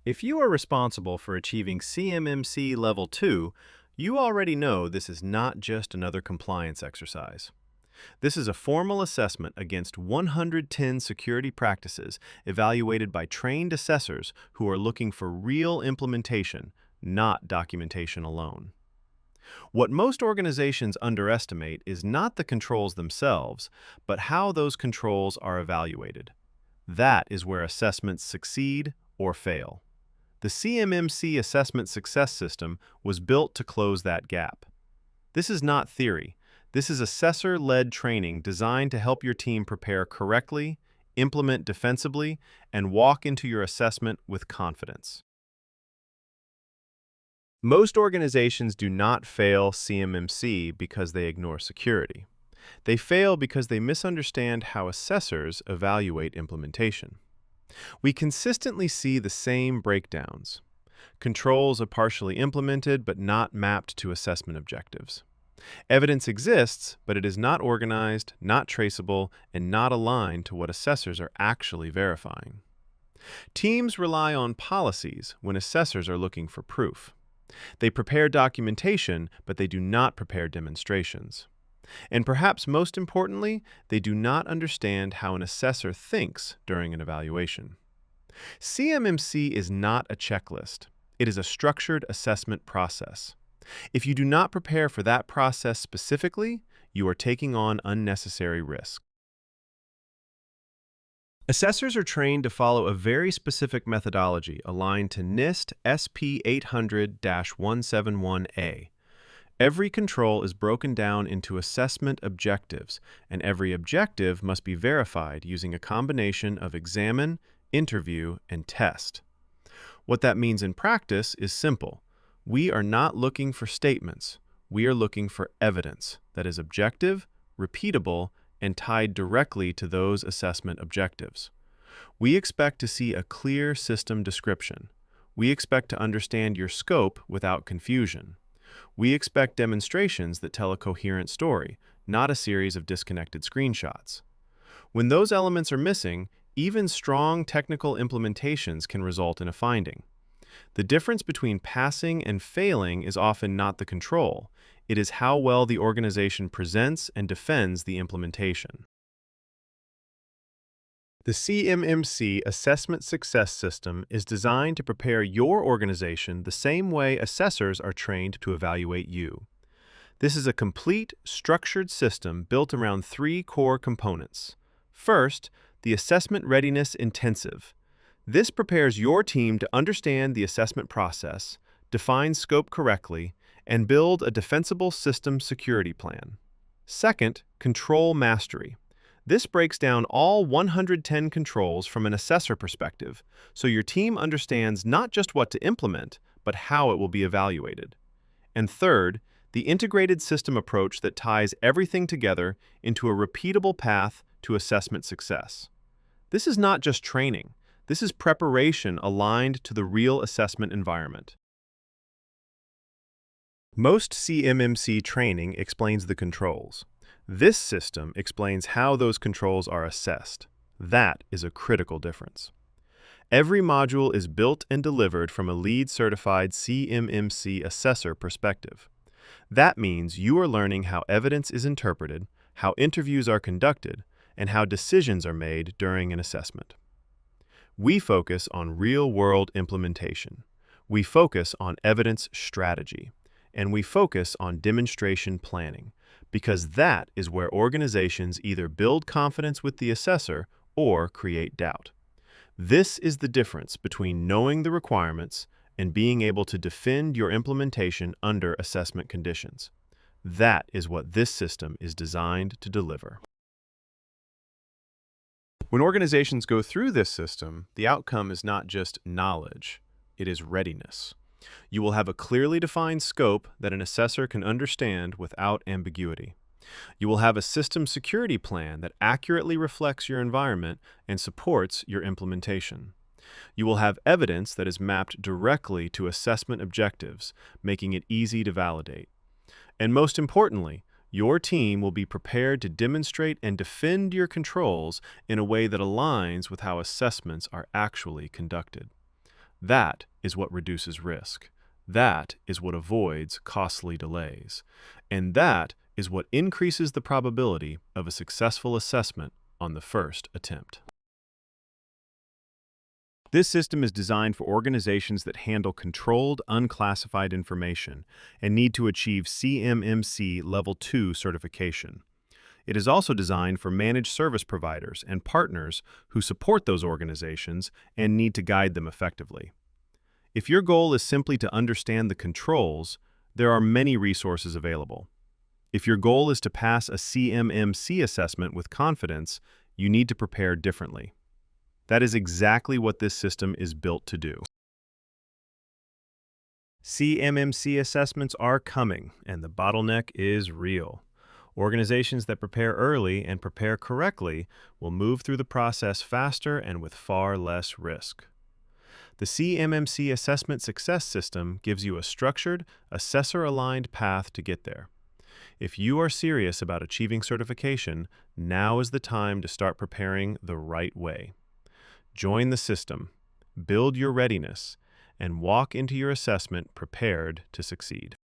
If you are responsible for achieving CMMC Level 2, you already know this is not just another compliance exercise. This is a formal assessment against 110 security practices evaluated by trained assessors who are looking for real implementation, not documentation alone. What most organizations underestimate is not the controls themselves, but how those controls are evaluated. That is where assessments succeed or fail. The CMMC assessment success system was built to close that gap. This is not theory. This is assessor-led training designed to help your team prepare correctly, implement defensively, and walk into your assessment with confidence. Most organizations do not fail CMMC because they ignore security. They fail because they misunderstand how assessors evaluate implementation. We consistently see the same breakdowns. Controls are partially implemented but not mapped to assessment objectives. Evidence exists, but it is not organized, not traceable, and not aligned to what assessors are actually verifying. Teams rely on policies when assessors are looking for proof. They prepare documentation, but they do not prepare demonstrations. And perhaps most importantly, they do not understand how an assessor thinks during an evaluation. CMMC is not a checklist. It is a structured assessment process. If you do not prepare for that process specifically, you are taking on unnecessary risk. Assessors are trained to follow a very specific methodology aligned to NIST SP 800-171A. Every control is broken down into assessment objectives, and every objective must be verified using a combination of examine, interview, and test. What that means in practice is simple. We are not looking for statements. We are looking for evidence that is objective, repeatable, and tied directly to those assessment objectives. We expect to see a clear system description. We expect to understand your scope without confusion. We expect demonstrations that tell a coherent story, not a series of disconnected screenshots. When those elements are missing, even strong technical implementations can result in a finding. The difference between passing and failing is often not the control. It is how well the organization presents and defends the implementation. The CMMC Assessment Success System is designed to prepare your organization the same way assessors are trained to evaluate you. This is a complete, structured system built around three core components. First, the Assessment Readiness Intensive. This prepares your team to understand the assessment process, define scope correctly, and build a defensible system security plan. Second, Control Mastery. This breaks down all 110 controls from an assessor perspective, so your team understands not just what to implement, but how it will be evaluated. And third, the integrated system approach that ties everything together into a repeatable path to assessment success. This is not just training. This is preparation aligned to the real assessment environment. Most CMMC training explains the controls. This system explains how those controls are assessed. That is a critical difference. Every module is built and delivered from a LEED-certified CMMC assessor perspective. That means you are learning how evidence is interpreted, how interviews are conducted, and how decisions are made during an assessment. We focus on real-world implementation. We focus on evidence strategy. And we focus on demonstration planning, because that is where organizations either build confidence with the assessor or create doubt. This is the difference between knowing the requirements and being able to defend your implementation under assessment conditions. That is what this system is designed to deliver. When organizations go through this system, the outcome is not just knowledge, it is readiness. You will have a clearly defined scope that an assessor can understand without ambiguity. You will have a system security plan that accurately reflects your environment and supports your implementation. You will have evidence that is mapped directly to assessment objectives, making it easy to validate. And most importantly, your team will be prepared to demonstrate and defend your controls in a way that aligns with how assessments are actually conducted. That is what reduces risk. That is what avoids costly delays. And that is what increases the probability of a successful assessment on the first attempt. This system is designed for organizations that handle controlled, unclassified information and need to achieve CMMC Level 2 certification. It is also designed for managed service providers and partners who support those organizations and need to guide them effectively. If your goal is simply to understand the controls, there are many resources available. If your goal is to pass a CMMC assessment with confidence, you need to prepare differently. That is exactly what this system is built to do. CMMC assessments are coming, and the bottleneck is real. Organizations that prepare early and prepare correctly will move through the process faster and with far less risk. The CMMC Assessment Success System gives you a structured, assessor-aligned path to get there. If you are serious about achieving certification, now is the time to start preparing the right way. Join the system, build your readiness, and walk into your assessment prepared to succeed.